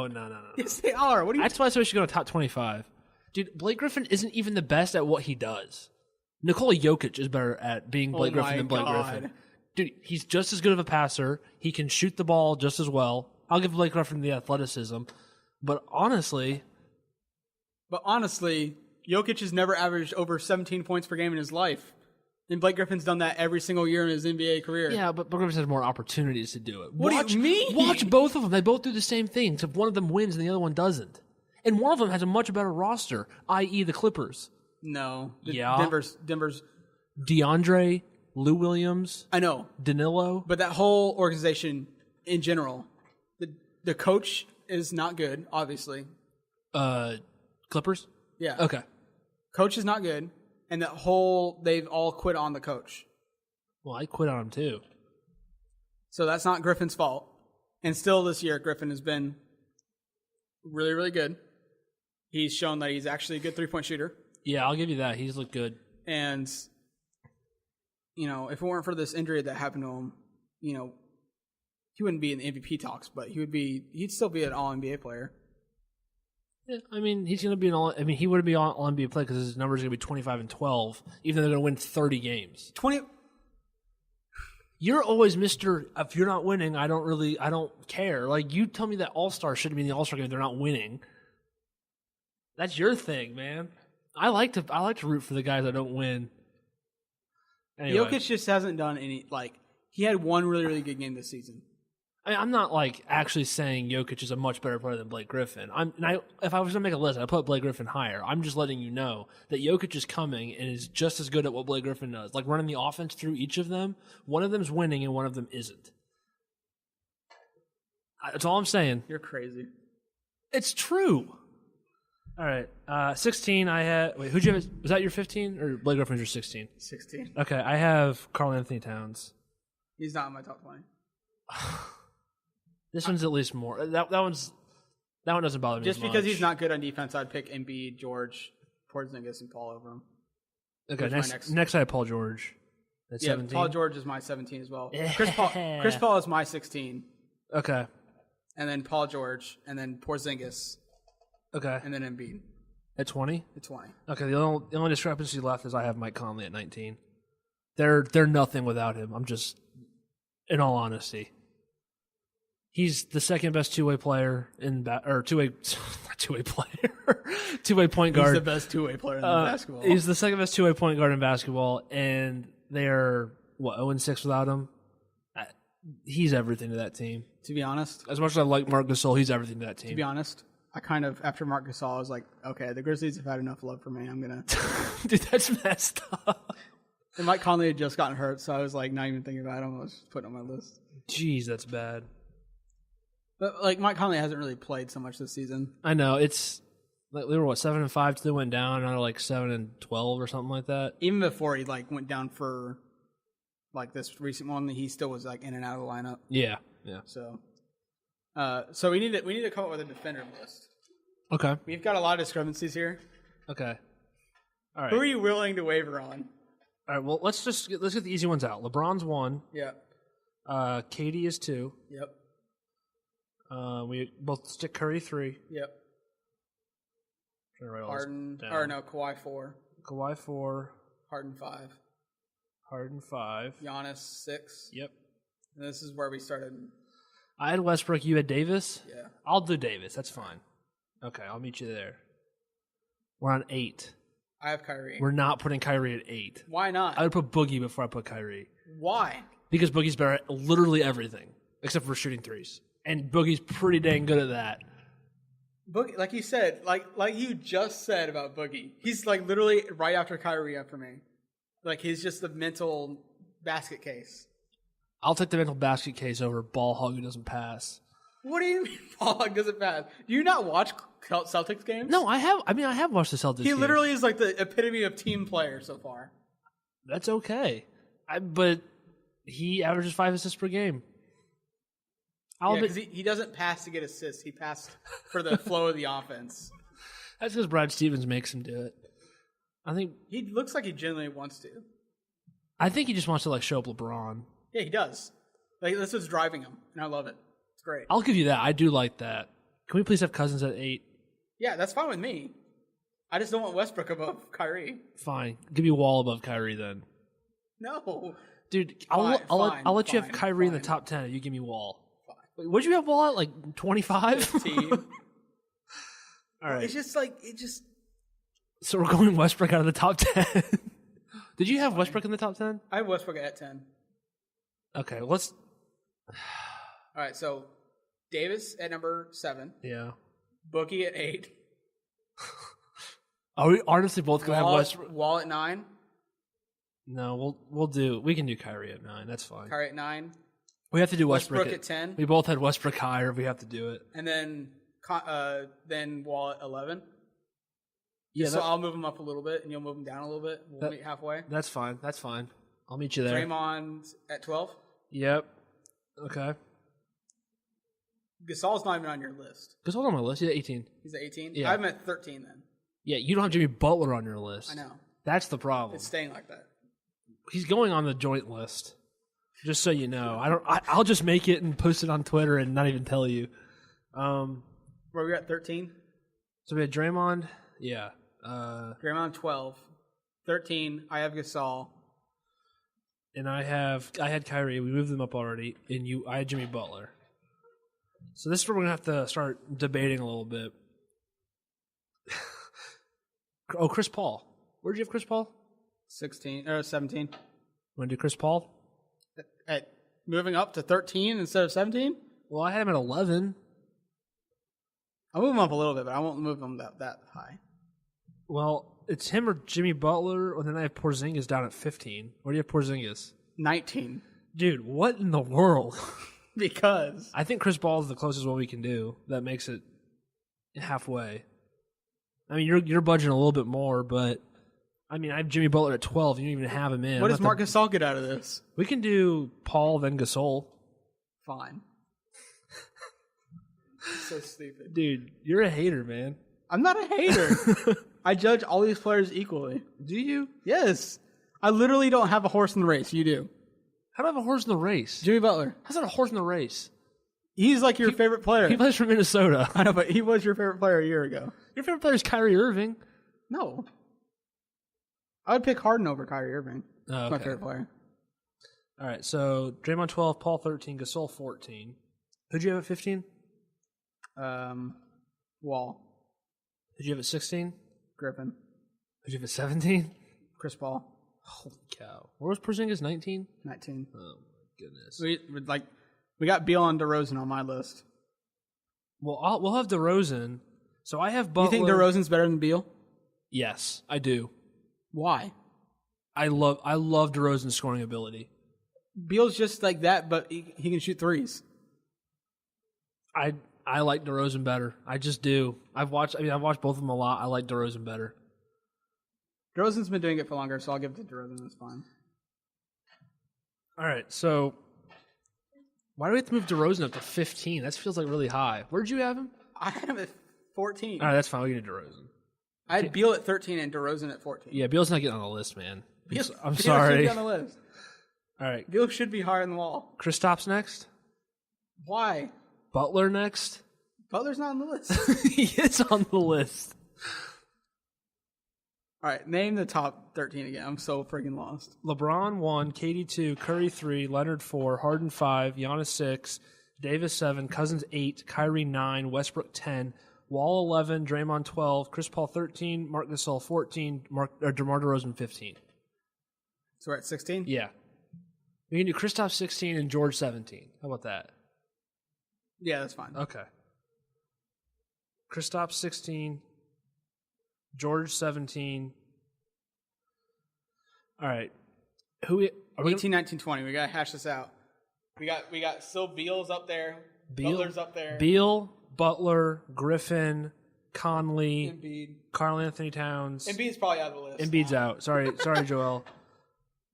Oh, no. Yes, they are. What do you? That's why I said we should go to top 25. Dude, Blake Griffin isn't even the best at what he does. Nikola Jokic is better at being Blake Griffin than Blake Griffin. Dude, he's just as good of a passer. He can shoot the ball just as well. I'll give Blake Griffin the athleticism. But honestly, Jokic has never averaged over 17 points per game in his life. And Blake Griffin's done that every single year in his NBA career. yeah, but Blake Griffin has more opportunities to do it. What do you mean? Watch both of them. They both do the same thing, except one of them wins and the other one doesn't. And one of them has a much better roster, i.e. the Clippers. No. Yeah. Denver's. DeAndre, Lou Williams, I know. Danilo. But that whole organization in general, the coach is not good, obviously. Clippers? Yeah. Okay. Coach is not good. And they've all quit on the coach. Well, I quit on him too. So that's not Griffin's fault. And still this year, Griffin has been really, really good. He's shown that he's actually a good three-point shooter. Yeah, I'll give you that. He's looked good. And, if it weren't for this injury that happened to him, he wouldn't be in the MVP talks, but he'd still be an all-NBA player. Yeah, I mean, he's going to be he would be all NBA play because his numbers are going to be 25 and 12, even though they're going to win 30 games. 20. You're always Mr. If you're not winning, I don't care. Like, you tell me that All-Star shouldn't be in the All-Star game if they're not winning. That's your thing, man. I like to root for the guys that don't win. Anyway. Jokic just hasn't done any, he had one really, really good game this season. I'm not actually saying Jokic is a much better player than Blake Griffin. If I was going to make a list, I'd put Blake Griffin higher. I'm just letting you know that Jokic is coming and is just as good at what Blake Griffin does. Like running the offense through each of them, one of them's winning and one of them isn't. That's all I'm saying. You're crazy. It's true. All right. 16, I had... Wait, who'd you have? Was that your 15 or Blake Griffin's your 16? 16. Okay, I have Karl Anthony Towns. He's not in my top 20. This one's at least more. That one doesn't bother me. Just as much. because he's not good on defense, I'd pick Embiid, George, Porzingis, and Paul over him. Okay, next I have Paul George. At 17. Paul George is my 17 as well. Chris Paul is my 16. Okay. And then Paul George, and then Porzingis. Okay. And then Embiid. At 20? At 20. Okay, the only discrepancy left is I have Mike Conley at 19. They're nothing without him. I'm just, in all honesty. He's the second best two-way player two-way point guard. He's the best two-way player in basketball. He's the second best two-way point guard in basketball, and they're 0-6 without him. He's everything to that team. To be honest, as much as I like Marc Gasol, he's everything to that team. To be honest, I kind of after Marc Gasol, I was like, okay, the Grizzlies have had enough love for me. I'm gonna. Dude, that's messed up. And Mike Conley had just gotten hurt, so I was like, not even thinking about him. I was just putting him on my list. Jeez, that's bad. But Mike Conley hasn't really played so much this season. I know it's. They were 7-5 till they went down. Now they're 7-12 or something like that. Even before he went down for this recent one, he still was in and out of the lineup. Yeah. So we need to come up with a defender list. Okay. We've got a lot of discrepancies here. Okay. All right. Who are you willing to waver on? All right. Well, let's get the easy ones out. LeBron's 1. Yeah. KD is 2. Yep. We both stick Curry 3. Yep. Harden, Kawhi 4. Kawhi 4. Harden 5. Harden 5. Giannis 6. Yep. And this is where we started. I had Westbrook. You had Davis? Yeah. I'll do Davis. That's fine. Okay, I'll meet you there. We're on 8. I have Kyrie. We're not putting Kyrie at 8. Why not? I would put Boogie before I put Kyrie. Why? Because Boogie's better at literally everything, except for shooting threes. And Boogie's pretty dang good at that. Boogie, like you said, like you just said about Boogie, he's literally right after Kyrie after me. He's just the mental basket case. I'll take the mental basket case over ball hog who doesn't pass. What do you mean ball hog doesn't pass? Do you not watch Celtics games? No, I have. I have watched the Celtics games. He literally is the epitome of team player so far. That's okay. But he averages 5 assists per game. Because he doesn't pass to get assists. He passed for the flow of the offense. That's because Brad Stevens makes him do it. I think he looks like he genuinely wants to. I think he just wants to show up LeBron. Yeah, he does. That's what's driving him, and I love it. It's great. I'll give you that. I do like that. Can we please have Cousins at 8? Yeah, that's fine with me. I just don't want Westbrook above Kyrie. Fine. Give me Wall above Kyrie then. No. Dude, I'll let you have Kyrie in the top 10 if you give me Wall. Fine. Wait, what'd you have Wall at? Like 25? 15. All right. It's just like, it just... So we're going Westbrook out of the top 10. Did you have Westbrook in the top 10? I have Westbrook at 10. Okay, let's... All right, so Davis at number 7. Yeah. Boogie at 8. Are we honestly both going to have Westbrook? Wall at 9. No, we can do Kyrie at 9. That's fine. Kyrie at 9. We have to do Westbrook at 10. We both had Westbrook higher. We have to do it. And then Wall at 11. Yeah. So I'll move him up a little bit, and you'll move him down a little bit. We'll meet halfway. That's fine. I'll meet you there. Draymond at 12. Yep. Okay. Gasol's not even on your list. Gasol's on my list. He's at 18. He's at 18? Yeah. I have him at 13 then. Yeah, you don't have Jimmy Butler on your list. I know. That's the problem. It's staying like that. He's going on the joint list. Just so you know. I'll just make it and post it on Twitter and not even tell you. Where we at 13? So we had Draymond. Yeah. Draymond 12. 13, I have Gasol. And I had Kyrie. We moved them up already. And I had Jimmy Butler. So this is where we're going to have to start debating a little bit. Oh, Chris Paul. Where'd you have Chris Paul? 16 or 17. Want to do Chris Paul? At moving up to 13 instead of 17? Well, I had him at 11. I'll move him up a little bit, but I won't move him that high. Well, it's him or Jimmy Butler, and then I have Porzingis down at 15. Where do you have Porzingis? 19. Dude, what in the world? Because I think Chris Paul is the closest one we can do. That makes it halfway. I mean, you're budging a little bit more, but I mean, I have Jimmy Butler at 12. You don't even have him in. What does Marc Gasol get out of this? We can do Paul then Gasol. Fine. So stupid, dude. You're a hater, man. I'm not a hater. I judge all these players equally. Do you? Yes. I literally don't have a horse in the race. You do. How do I have a horse in the race? Jimmy Butler. How's that a horse in the race? He's like your favorite player. He plays for Minnesota. I know, but he was your favorite player a year ago. Your favorite player is Kyrie Irving. No. I would pick Harden over Kyrie Irving. Oh, okay. My favorite player. All right, so Draymond 12, Paul 13, Gasol 14. Who'd you have at 15? Wall. Who'd you have at 16? Griffin. Who'd you have at 17? Chris Paul. Holy cow. Where was Porzingis? 19? 19. Oh, my goodness. We got Beal and DeRozan on my list. Well, we'll have DeRozan. So I have Butler. You think DeRozan's better than Beal? Yes, I do. Why? I love DeRozan's scoring ability. Beal's just like that, but he can shoot threes. I like DeRozan better. I just do. I've watched both of them a lot. I like DeRozan better. DeRozan's been doing it for longer, so I'll give it to DeRozan. That's fine. All right, so why do we have to move DeRozan up to 15? That feels like really high. Where'd you have him? I had him at 14. All right, that's fine. We can do DeRozan. I had Beal at 13 and DeRozan at 14. Yeah, Beal's not getting on the list, man. I'm Beal sorry. should be on the list. All right. Beal should be higher in the wall. Kristaps next. Why? Butler next. Butler's not on the list. He is on the list. All right, name the top 13 again. I'm so freaking lost. LeBron 1, KD 2, Curry 3, Leonard 4, Harden 5, Giannis 6, Davis 7, Cousins 8, Kyrie 9, Westbrook 10, Wall 11, Draymond 12, Chris Paul 13, Marc Gasol 14, DeMar DeRozan 15. So we're at 16? Yeah. We can do Kristaps 16 and George 17. How about that? Yeah, that's fine. Okay. Kristaps 16, George 17. All right. 18, 19, 20. We got to hash this out. We got still Beal's up there. Butler's up there. Beal, Butler, Griffin, Conley, Embiid. Karl Anthony Towns. Embiid's probably out of the list. Embiid's out. Sorry, Joel.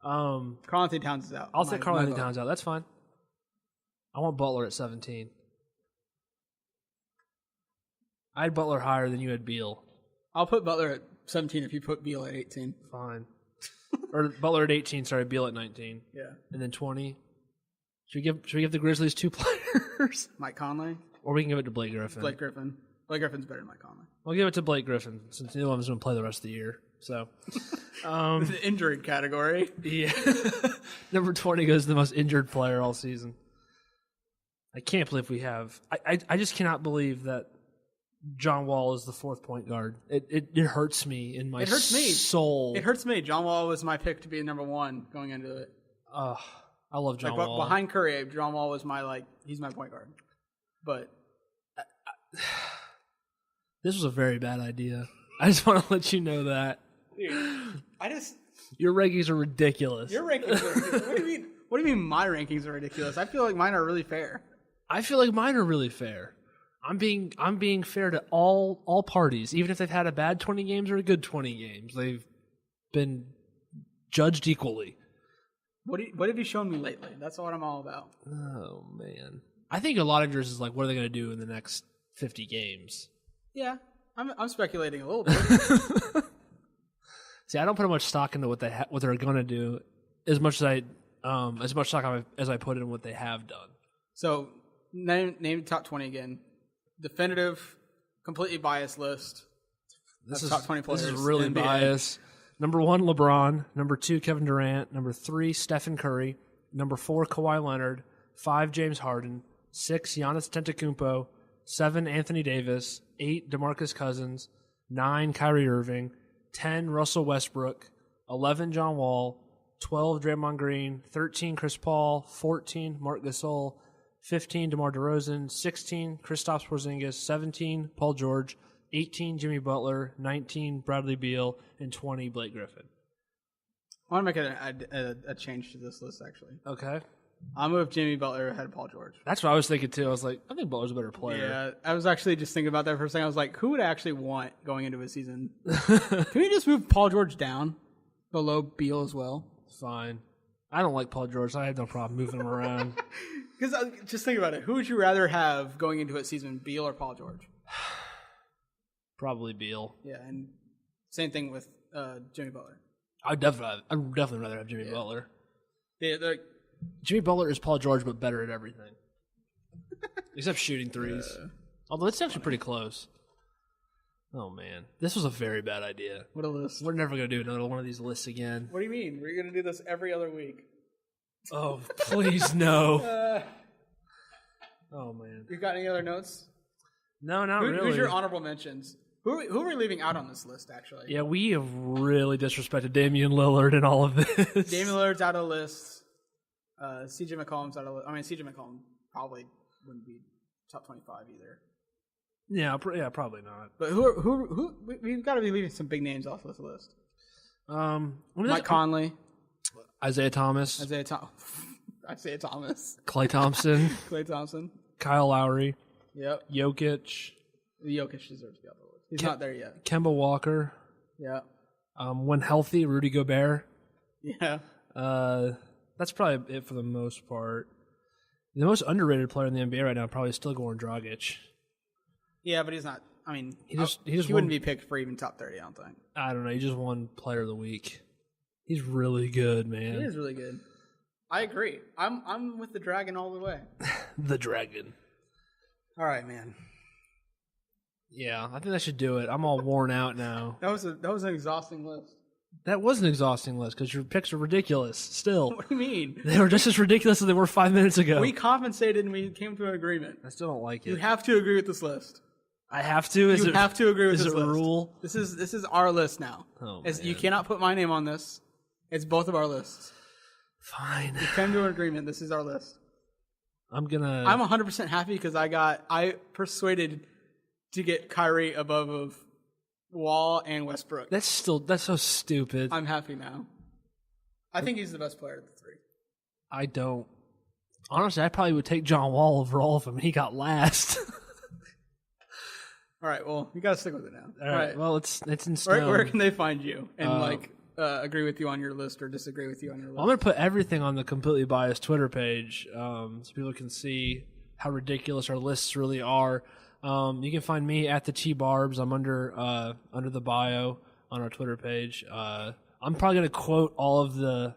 Karl Anthony Towns is out. I'll take Karl Anthony Towns out. That's fine. I want Butler at 17. I had Butler higher than you had Beal. I'll put Butler at 17 if you put Beal at 18. Fine. Or Butler at 18, sorry, Beal at 19. Yeah. And then 20. Should we give the Grizzlies 2 players? Mike Conley? Or we can give it to Blake Griffin. Blake Griffin's better than Mike Conley. We'll give it to Blake Griffin since neither one of us is going to play the rest of the year. So, the injury category. Yeah. Number 20 goes to the most injured player all season. I can't believe we have. I just cannot believe that John Wall is the fourth point guard. It hurts me in my soul. It hurts me. John Wall was my pick to be number 1 going into it. I love John Wall. Behind Curry, John Wall was he's my point guard. But this was a very bad idea. I just want to let you know that. Dude, your rankings are ridiculous. Your rankings are ridiculous. What do you mean my rankings are ridiculous? I feel like mine are really fair. I feel like mine are really fair. I'm being fair to all parties, even if they've had a bad 20 games or a good 20 games. They've been judged equally. What have you shown me lately? That's what I'm all about. Oh man, I think a lot of yours is like, what are they going to do in the next 50 games? Yeah, I'm speculating a little bit. See, I don't put much stock into what they're going to do, as much stock as I put in what they have done. So name the top 20 again. Definitive, completely biased list. This is top 20 players. This is really biased. Number 1, LeBron. Number 2, Kevin Durant. Number 3, Stephen Curry. Number 4, Kawhi Leonard. 5, James Harden. 6, Giannis Antetokounmpo. 7, Anthony Davis. 8, DeMarcus Cousins. 9, Kyrie Irving. 10, Russell Westbrook. 11, John Wall. 12, Draymond Green. 13, Chris Paul. 14, Marc Gasol. 15, DeMar DeRozan. 16, Kristaps Porzingis. 17, Paul George. 18, Jimmy Butler. 19, Bradley Beal. And 20, Blake Griffin. I want to make a change to this list, actually. Okay. I'll move Jimmy Butler ahead of Paul George. That's what I was thinking, too. I was like, I think Butler's a better player. Yeah, I was actually just thinking about that for a second. I was like, who would I actually want going into a season? Can we just move Paul George down below Beal as well? Fine. I don't like Paul George, so I have no problem moving him around. Because just think about it. Who would you rather have going into a season, Beal or Paul George? Probably Beal. Yeah, and same thing with Jimmy Butler. I'd definitely rather have Jimmy Butler. Yeah, Jimmy Butler is Paul George, but better at everything. Except shooting threes. Although it's actually pretty close. Oh, man. This was a very bad idea. What a list. We're never going to do another one of these lists again. What do you mean? We're going to do this every other week. Oh, please, no. Oh, man. You got any other notes? No, not really. Who's your honorable mentions? Who are we leaving out on this list, actually? Yeah, we have really disrespected Damian Lillard in all of this. Damian Lillard's out of the list. CJ McCollum's out of the list. I mean, CJ McCollum probably wouldn't be top 25 either. Yeah, probably not. But who we've got to be leaving some big names off this list. Mike Conley. Isaiah Thomas. Isaiah Thomas. Klay Thompson. Klay Thompson. Kyle Lowry. Yep. Jokic. Jokic deserves to be on the list. He's not there yet. Kemba Walker. Yeah. When healthy, Rudy Gobert. Yeah. That's probably it for the most part. The most underrated player in the NBA right now probably still Goran Dragic. Yeah, but he's not. I mean, he wouldn't be picked for even top 30. I don't think. I don't know. He just won Player of the Week. He's really good, man. He is really good. I agree. I'm with the Dragon all the way. The Dragon. All right, man. Yeah, I think that should do it. I'm all worn out now. That was an exhausting list. That was an exhausting list because your picks are ridiculous still. What do you mean? They were just as ridiculous as they were 5 minutes ago. We compensated and we came to an agreement. I still don't like it. You have to agree with this list. I have to? You have to agree with this list. Is it a rule? This is our list now. Oh, you cannot put my name on this. It's both of our lists. Fine. We came to an agreement. This is our list. I'm 100% happy because I persuaded to get Kyrie above Wall and Westbrook. That's so stupid. I'm happy now. I think he's the best player of the three. I don't. Honestly, I probably would take John Wall over all of them. He got last. All right, well, you got to stick with it now. All right. Well, it's in stone. Where can they find you and agree with you on your list or disagree with you on your list? I'm going to put everything on the Completely Biased Twitter page so people can see how ridiculous our lists really are. You can find me at the T-Barbs. I'm under the bio on our Twitter page. I'm probably going to quote all of the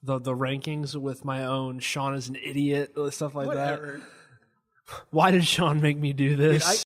rankings with my own Sean is an idiot, stuff like Whatever. that. Why did Sean make me do this?